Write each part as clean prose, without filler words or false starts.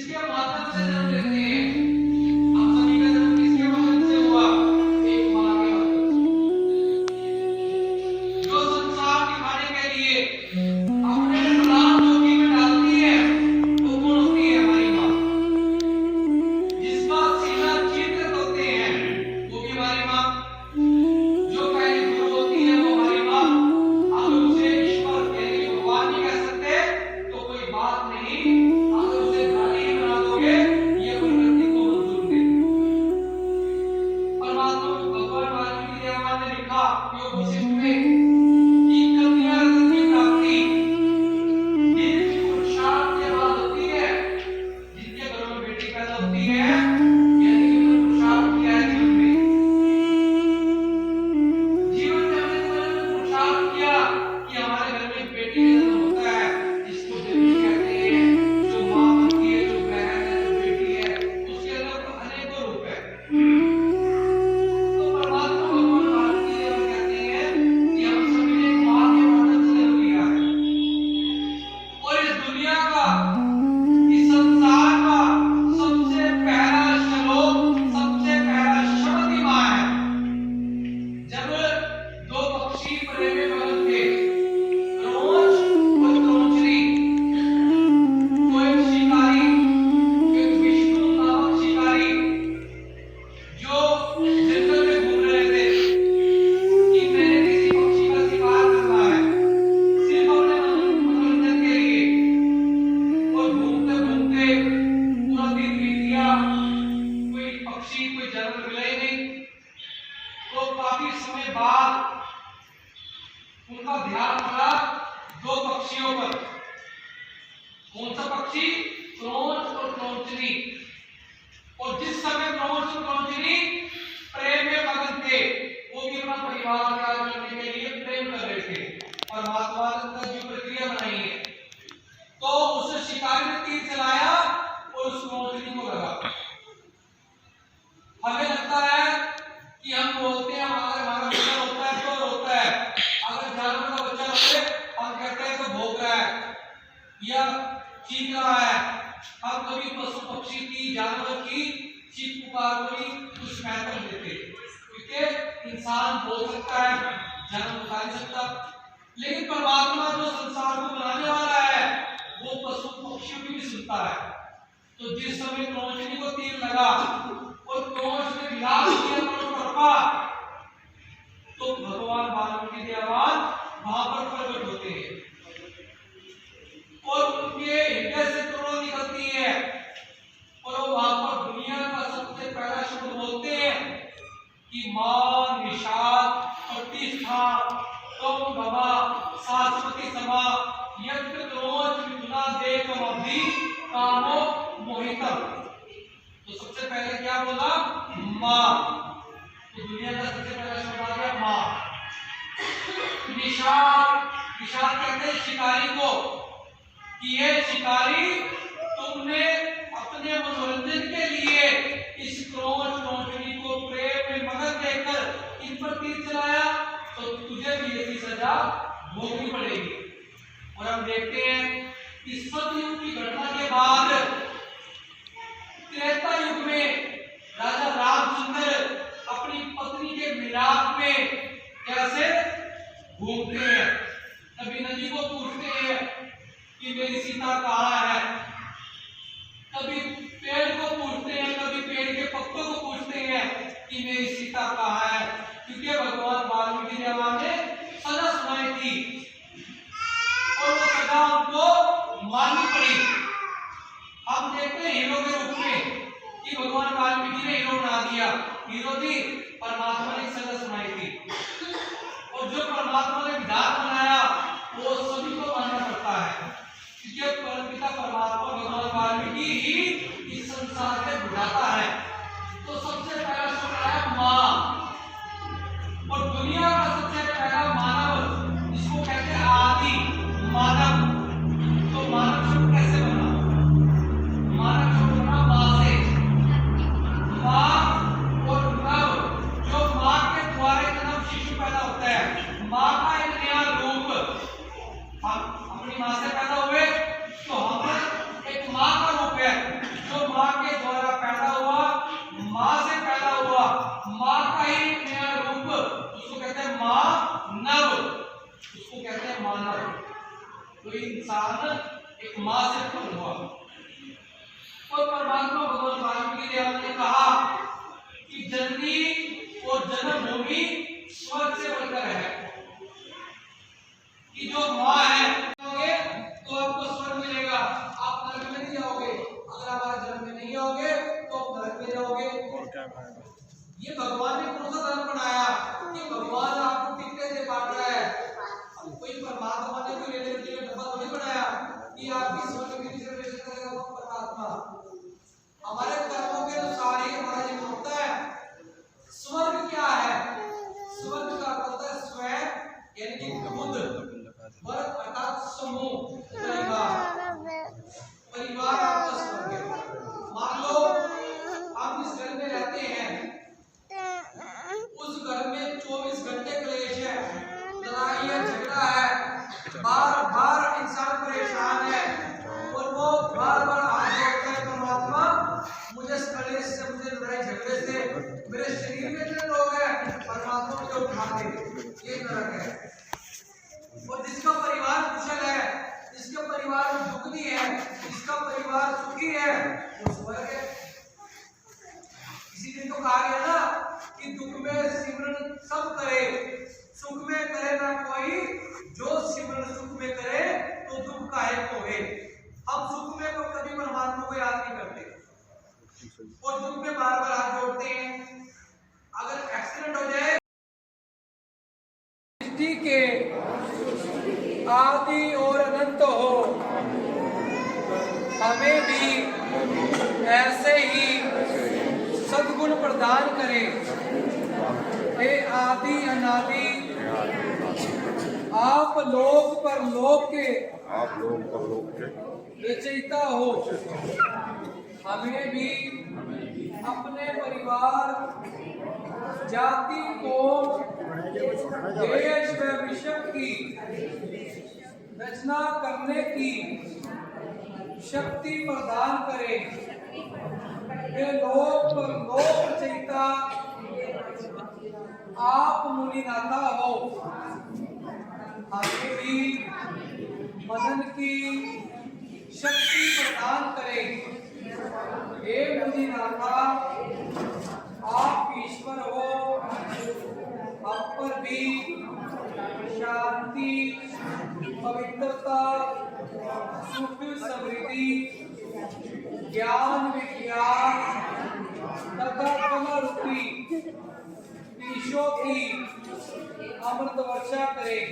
जिसके माध्यम से जन्म लेते हैं। हम सभी का जन्म किसके माध्यम से हुआ? एक माँ के माध्यम से, जो संसार दिखाने के लिए अपने प्राण जोगी में डालती है। वो कौन होती है? हमारी माँ। जिसका सीना चित्र होते हैं वो भी हमारी माँ। जो पहली गुरु होती है वो हमारी माँ। अगर उसे ईश्वर यानी भगवान नहीं कह सकते तो कोई बात नहीं। अगर उसे गाली ही बना दोगे ये प्रकृति को मंजूर नहीं। परमात्मा भगवान वाल्मीकि देवान ने लिखा योग वशिष्ठ में कि कन्या रत्न की प्राप्ति दीर्घ पुरुषार्थ के बाद होती है। जिनके घरों में बेटी पैदा होती है यानी कि पुरुषार्थ किया है जीवन में। जीवन में हमने पुरुषार्थ किया कि हमारे घर में बेटी का जन्म होता है, जिसको देवी कहते हैं, जो माँ बनती है, जो बहन है, जो बेटी है, उसके अंदर तो अनेकों रूप है। तो परमात्मा भगवान वाल्मीकि देव कहते हैं कि हम सभी ने माँ के माध्यम से जन्म लिया है और इस दुनिया का, इस संसार का सबसे पहला श्लोक, सबसे पहला शब्द ही माँ है। जब दो पक्षी प्रेम में मगन थे, क्रोंच और क्रोंचनी, तो एक शिकारी, एक विष्णु नामक शिकारी जो जंगल में घूम रहे थे कि मैंने किसी पक्षी का शिकार करना है सिर्फ अपने मनोरंजन के लिए। और घूमते घूमते पूरा दिन बीत गया, कोई पक्षी कोई जानवर मिला ही नहीं। तो काफी समय बाद उनका ध्यान पड़ा दो पक्षियों पर। कौन सा पक्षी? क्रोंच और क्रोंचनी। और जिस समय क्रोंच और क्रोंचनी प्रेम में मगन थे, वो भी अपना परिवार तैयार करने के लिए प्रेम कर रहे थे। परमात्मा ने जो प्रक्रिया बनाई है, तो उस शिकारी ने तीर चलाया और उस क्रोंचनी को लगा। हमें लगता है कि हम बोलते हैं हमारा बच्चा रोता है तो रोता है, अगर जानवर का बच्चा रोए हम कहते हैं तो भौंक रहा है या चीख रहा है। हम कभी पशु पक्षी की, जानवर की चीख पुकार को ही कुछ महत्व देते, क्योंकि इंसान बोल सकता है, जानवर बता नहीं सकता। लेकिन परमात्मा जो संसार को बनाने वाला है वो पशु पक्षियों की भी सुनता है। तो जिस समय क्रोंचनी को तीर लगा और क्रोंच ने विलाप किया तो भगवान वाल्मीकि देवान वहां पर प्रकट होते हैं और उनके हृदय से करुणा निकलती है और वो वहां पर दुनिया का सबसे पहला शब्द बोलते हैं कि मां निषाद प्रतिष्ठा तुम गमा शाश्वती समा यत्र क्रोच विपुला देकमधि कामो मोहितम। तो सबसे पहले क्या बोला? मां। तो दुनिया का सबसे पहला शब्द आ गया मां। निषाद, निषाद कहते हैं शिकारी को कि ये शिकारी तुमने अपने मनोरंजन के लिए इस क्रोंच क्रोंचनी को प्रेम में मगन देखकर इन पर तीर चलाया, तो तुझे भी ऐसी सजा भोगनी पड़ेगी। और हम देखते हैं कि सतयुग की घटना के बाद त्रेता युग में राजा रामचंद्र अपनी पत्नी के मिलाप में कैसे घूमते हैं। कभी नदी को पूछते हैं कि मेरी सीता कहाँ है, कभी पेड़ को पूछते हैं, कभी पेड़ के पत्तों को पूछते हैं कि मेरी सीता कहाँ है, क्योंकि भगवान वाल्मीकि देवान ने सजा सुनाई थी और वो सजा उनको माननी पड़ी। हम देखते हैं हीरो के रूप में कि भगवान वाल्मीकि ने हीरो बना दिया, हीरो थी, परमात्मा ने सजा सुनाई थी। और जो परमात्मा ने विधान बनाया वो सभी को मानना पड़ता है, क्योंकि परमपिता परमात्मा भगवान वाल्मीकि ही इस संसार में बुझाता है। तो सबसे पहला शब्द है मां। और दुनिया का सबसे पहला मानव जिसको कहते हैं आदि मानव। तो मानव शब्द कैसे बना? मानव शब्द बना मां से। मां और नव, जो मां के द्वारे जन्म शिशु पैदा होता है, मां का एक नया रूप। हम अपनी मां से पैदा हुए तो हम एक मां का रूप है। तो इंसान एक माँ से उत्पन्न हुआ। और परमात्मा भगवान वाल्मीकि ने कहा कि जननी और जन्मभूमि स्वर्ग से बढ़कर है, कि जो माँ है तो आपको स्वर्ग मिलेगा, आप नरक में नहीं जाओगे। अगर आप आज जन्म में नहीं आओगे तो आप नरक में जाओगे। ये भगवान ने कौन सा धर्म बनाया कि भगवान आपको टिकटे से बांट रहा है? कोई परमात्मा ने कोई लेने के लिए डब्बा थोड़ी बनाया कि आपकी स्वर्ग की रिजर्वेशन करेगा वो परमात्मा। हमारे कर्मों के अनुसार ही हमारा जीवन होता है। स्वर्ग क्या है? स्वर्ग का अर्थ होता है स्वयं, यानी कि खुद, वर्ग अर्थात समूह, परिवार आपका स्वर्ग है। मान लो हम जिस घर में रहते हैं उस घर में 24 घंटे क्लेश है, लड़ाई है, झगड़ा है, बार बार इंसान परेशान है और वो बार बार हाथ जोड़ता है, परमात्मा मुझे इस क्लेश से, मुझे लड़ाई झगड़े से, मेरे शरीर में इतने लोग हैं, परमात्मा मुझे उठा दे। ये नरक है। और जिसका परिवार कुशल है, जिसके परिवार में दुख नहीं है, जिसका परिवार सुखी है, वो स्वर्ग है। इसी दिन तो कहा गया ना कि दुख में सिमरन सब करे, सुख में करे ना कोई, जो सिमरन सुख में करे तो दुख काहे होए। हम सुख में कभी परमात्मा को याद नहीं करते और दुख में बार बार हाथ जोड़ते हैं। अगर एक्सीडेंट हो जाए, सृष्टि के आदि और अनंत हो, हमें भी ऐसे ही सद्गुण प्रदान करे। हे आदि अनादि, आप लोक पर लोक के रचयिता हो, हमें भी अपने परिवार, जाति को, देश व विश्व की रचना करने की शक्ति प्रदान करे। हे लोक पर लोक रचयिता, आप मुनिनाथा हो, हमें भी मनन की शक्ति प्रदान करें। हे मुनिनाथा, आप ईश्वर हो, हम पर भी शांति, पवित्रता, सुख, समृद्धि, ज्ञान, विज्ञान तथा कमरूपी ईशों की अमृत वर्षा करें।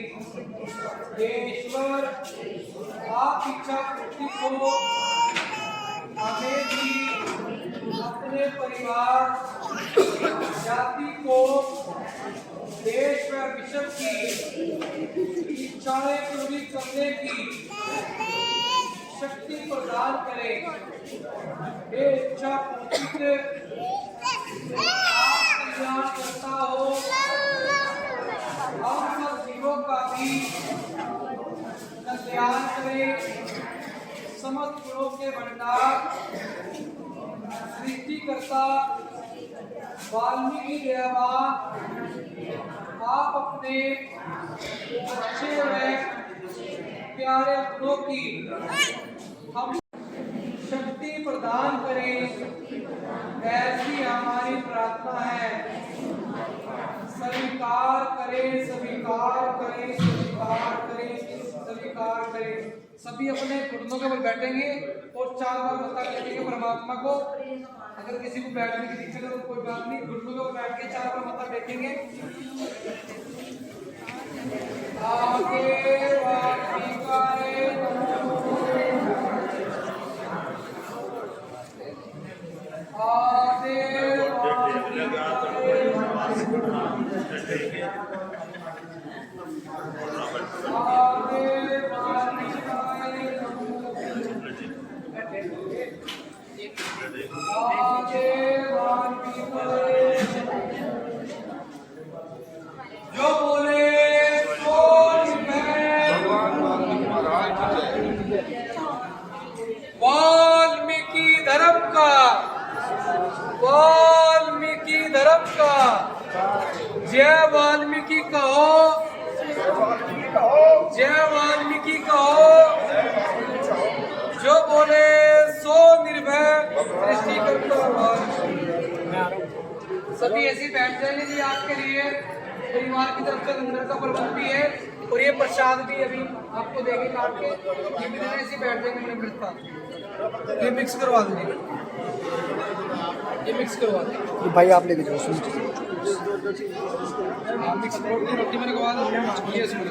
हे ईश्वर, आप इच्छा पूर्ति को हमें भी अपने परिवार, जाति को, देश व विश्व की इच्छाएं पूरी करने की शक्ति प्रदान करें। हे इच्छा पूर्ति आप कल्याण करता हो, हम सब जीवों का भी कल्याण करें। समस्त गुणों के भंडार सृष्टिकर्ता वाल्मीकि देवान, आप अपने अच्छे व प्यारे गुणों की हम शक्ति प्रदान करें, ऐसी हमारी प्रार्थना है। स्वीकार करें, स्वीकार करें, स्वीकार करें, स्वीकार करें। सभी अपने घुटनों के ऊपर बैठेंगे और 4 बार मत्था टेकेंगे परमात्मा को। अगर किसी को बैठने की दिक्कत है तो कोई बात नहीं, घुटनों के ऊपर बैठ के 4 बार मत्था टेकेंगे। आगे वाटिकाए जो बोले वाल्मीकि धर्म का, वाल्मीकि धर्म का जय वाल्मीकि कहो, जय वाल्मीकि कहो। जाएंगे जी आपके लिए परिवार की तरफ से लंगर का प्रबंध भी है और ये प्रसाद भी अभी आपको देंगे काट के ये भी देना, ऐसे बैठ जाएंगे अपने व्रत का। ये मिक्स करवा देंगे, ये मिक्स करवा देंगे भाई आप लेके जाओ सुन मिक्स रोटी मैंने खवा दो ये इसमें